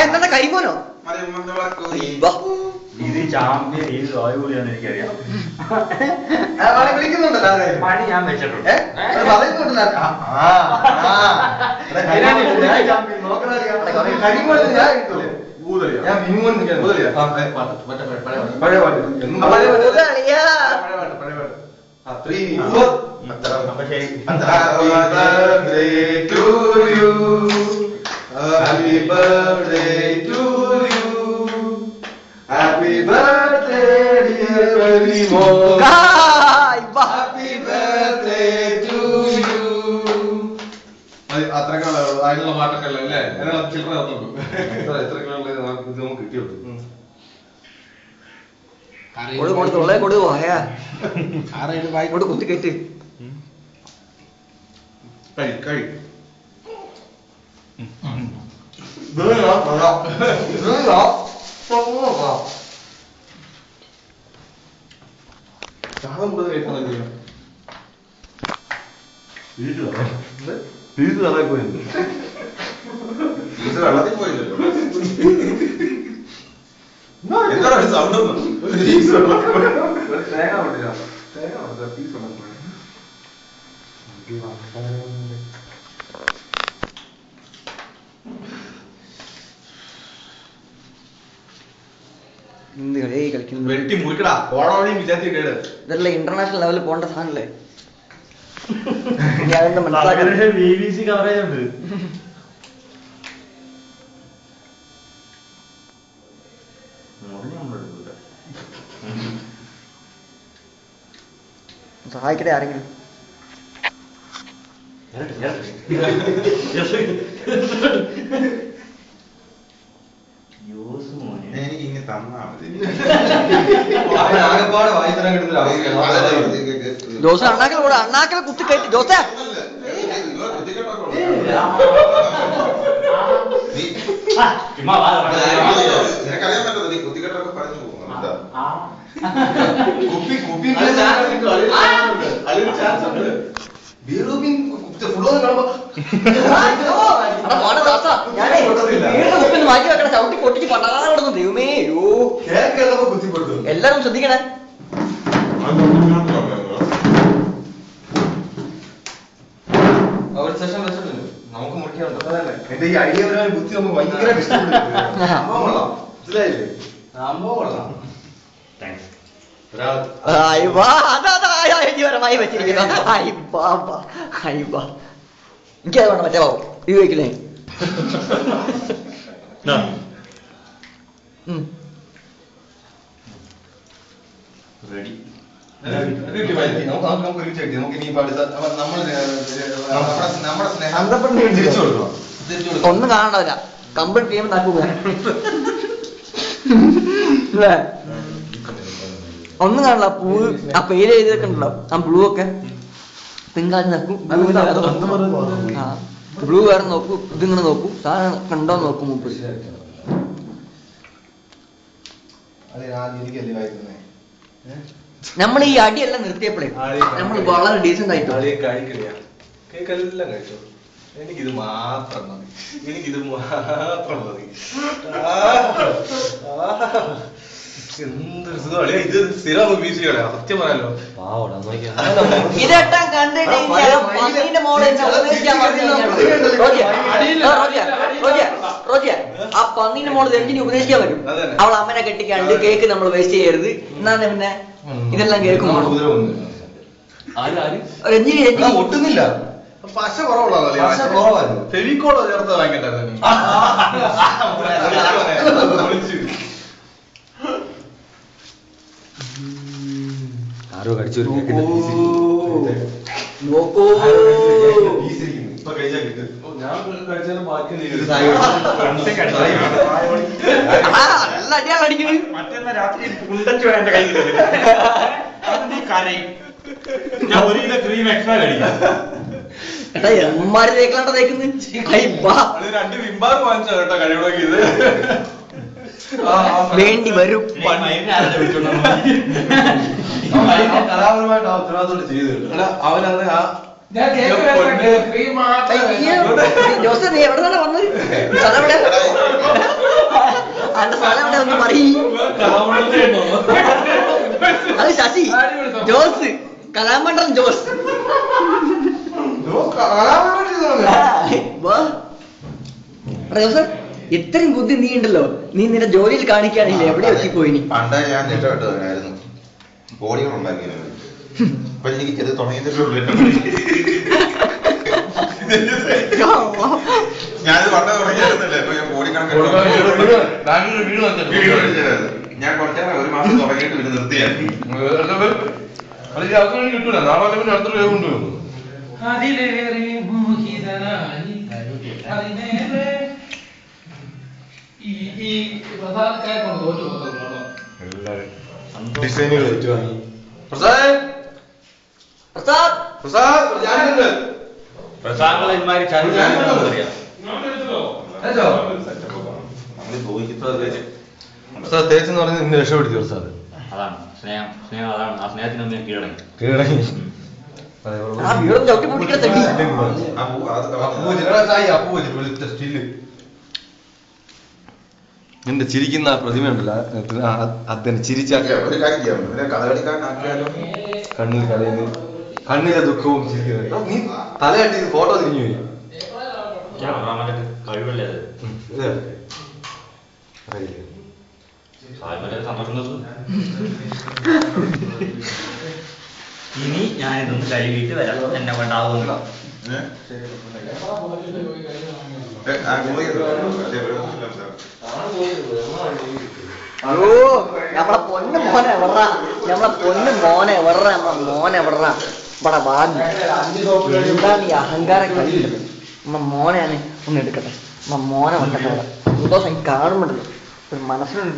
എന്താ കരിമോനോ ഇത് ചാമ്പ്യൻ ഏത് റോയ് എനിക്കറിയാം. വിളിക്കുന്നുണ്ടല്ലോ പണി ഞാൻ വെച്ചിട്ടുണ്ട്. Happy birthday to you. Happy birthday dear Valimo. Happy birthday to you. അത്രക്കാളെ അതിനുള്ള പാട്ടൊക്കെ അല്ലേ ചില്ലറ എത്ര കിട്ടിയുള്ളൂ. കുത്തി കയറ്റ് കഴി വെള്ളത്തിൽ പോയില്ലല്ലോ എന്താ സൗണ്ട് തേങ്ങ കൊണ്ടില്ല പീസ് വെട്ടി മുറിക്കടാ ഓടാവഴിയും വിചാരിച്ചു കേട് ഇതല്ലേ ഇന്റർനാഷണൽ ലെവലിൽ പോകേണ്ട സാധനല്ലേ. BBC കവറേജ് ഉണ്ട്. സഹായിക്കട്ടെ ആരെങ്കിലും. എനിക്ക് ഇങ്ങനെ തന്നാ മതി. ജോസ് അണ്ണാക്കൽ കുത്തി കയറ്റി ജോസേ നിനക്കറിയാൻ പറ്റത്തില്ല നീ കുത്തിക്കെട്ടൊക്കെ പറഞ്ഞു പോകുന്നു. മാറ്റി വെക്കണം ചവിട്ടി പൊട്ടിച്ച് പണ്ടാടുന്നു ദൈവമേ. എല്ലാരും ശ്രദ്ധിക്കണേ. നമുക്ക് മുറിക്കാനുണ്ട് എന്റെ ഈ ഐഡിയ ബുദ്ധി നമുക്ക് ഭയങ്കര മനസ്സിലായില്ലേ? എനിക്കത് വേണം മറ്റേ പാവം ഇത് വയ്ക്കില്ലേ. നമുക്ക് ഇനി നമ്മുടെ തിരിച്ചു കൊടുക്കണം. ഒന്നും കാണാണ്ടാവില്ല കംപ്ലീറ്റ് ചെയ്യുമ്പോൾ നടക്കുക ഒന്നും കാണില്ല. പൂ ആ പേര് എഴുതിയൊക്കെ ഉണ്ടല്ലോ ആ ബ്ലൂ ഒക്കെ പിങ്കാജ് നോക്കും ബ്ലൂ വേറെ നോക്കൂ ഇതിങ്ങനെ നോക്കൂ സാധനം കണ്ടോ നോക്കും മുമ്പ്. നമ്മൾ ഈ അടിയെല്ലാം നിർത്തിയപ്പോഴേ നമ്മൾ വളരെ ഡീസന്റ് ആയിട്ട് കേക്കെല്ലാം കഴിച്ചോ. എനിക്കിത് മാത്രം മതി. എന്തൊരു സുഖം. ഇത് സ്ഥിരം വീശിയോളെ സത്യം പറയാലോ. ഇതെട്ടാം കണ്ടിട്ട് ആ പന്നീന്റെ മോള് രണ്ടിനെ ഉപദേശിക്കാൻ പറ്റും. അവൾ അമ്മനെ കെട്ടിക്കാണ്ട് കേക്ക് നമ്മൾ വേസ്റ്റ് ചെയ്യരുത്. എന്നാണ് പിന്നെ ഇതെല്ലാം കേൾക്കും രഞ്ജിനി ഒട്ടുന്നില്ല. പശ കുറവുള്ളതല്ലേ ഫെവിക്കോളോ ചേർത്ത് വാങ്ങിക്കണ്ടായിരുന്നു. ആരോ കടിച്ചു മറ്റന്നാ രാത്രി കുണ്ടച്ചു എന്റെ കൈ കരയും. ഞാൻ 1 കിലോ ക്രീം എക്സ്ട്രാ കഴിക്കും. എടാ എമ്മാര് തേക്കലാണ്ട തേക്കുന്നത് 2 വിംബാർ വാങ്ങിച്ചോ കേട്ടോ കഴിയണമെങ്കിൽ. ഇത് വേണ്ടി വരും. കലാപരമായിട്ട് ഉത്തരവാദിത്തോട് ചെയ്തു. അവനത് ആ ജോസ് നീ എവിടെ നിന്നാണ് വന്നത്? സ്ഥലം എവിടെ? അന്റെ സ്ഥലം എവിടെ ഒന്ന് പറയും. അത് ശശി, ജോസ്, കലാമണ്ഡലം ജോസ്. ജോസ് ഇത്രയും ബുദ്ധി നീ ഉണ്ടല്ലോ, നീ നിന്റെ ജോലിയിൽ കാണിക്കാനില്ല, എവിടെ എത്തിപ്പോയിനി? പണ്ട് ഞാൻ രക്ഷപ്പെട്ടവനായിരുന്നു, കോടികൾ ഉണ്ടാക്കിയത്. അപ്പൊ എനിക്ക് ചെറിയ ഞാനിത് പണ്ട് തുടങ്ങിയായിരുന്നല്ലേ, ഇപ്പൊ ഞാൻ കോടിക്കണക്കിന് ഞാൻ കുറച്ചേരം ഒരു മാസം തുടങ്ങിയിട്ട് പിന്നെ നിർത്തിയായിരുന്നു. കിട്ടൂല, നാളെ പിന്നെ അടുത്ത രൂപ കൊണ്ടുവരും. ഡിസൈനുകൾ ഏറ്റുവാങ്ങി. തേച്ചെന്ന് പറഞ്ഞ് ഇന്ന് രക്ഷപ്പെടുത്തി പ്രസാദ്. അതാണ് സ്നേഹം. സ്നേഹം അതാണ്. ആ സ്നേഹത്തിന് ഞാൻ കീഴടങ്ങി. കീഴടങ്ങി. നിന്റെ ചിരിക്കുന്ന പ്രതിമ ഉണ്ടല്ലോ, അതിന് ചിരിച്ച ഒരു കാര്യം ചെയ്യാം, പിന്നെ കഥകളിക്കാരനാക്കിയാലോ. കണ്ണിൽ കലയുന്നു, കണ്ണിലെ ദുഃഖവും ചിരിക്കുന്നത്. നീ തലയാട്ടി ഫോട്ടോ തിരിഞ്ഞു പോയി. ക്യാമറാമാൻ്റെ കഴിവല്ലേ അത്. സായ്മലെ സന്തോഷം. ഇനി ഞാനിതൊന്ന് കഴുകിയിട്ട് വരാം, എന്നെ കൊണ്ടാവുന്നില്ല. നമ്മളെ പൊന്നു മോനെ എവിടാ, നമ്മളെ പൊന്നു മോനെ എവിടാ, നമ്മളെ മോനെ എവിടാ, ഇവിടെ വാങ്ങി എന്താണ് ഈ അഹങ്കാരം കഴിയുന്നത്? നമ്മ മോനെയാണ് ഒന്ന് എടുക്കട്ടെ, നമ്മ മോനെ വന്നിട്ട് സന്തോഷം കാണുമ്പോഴല്ലോ ഒരു മനസ്സിലുണ്ട്.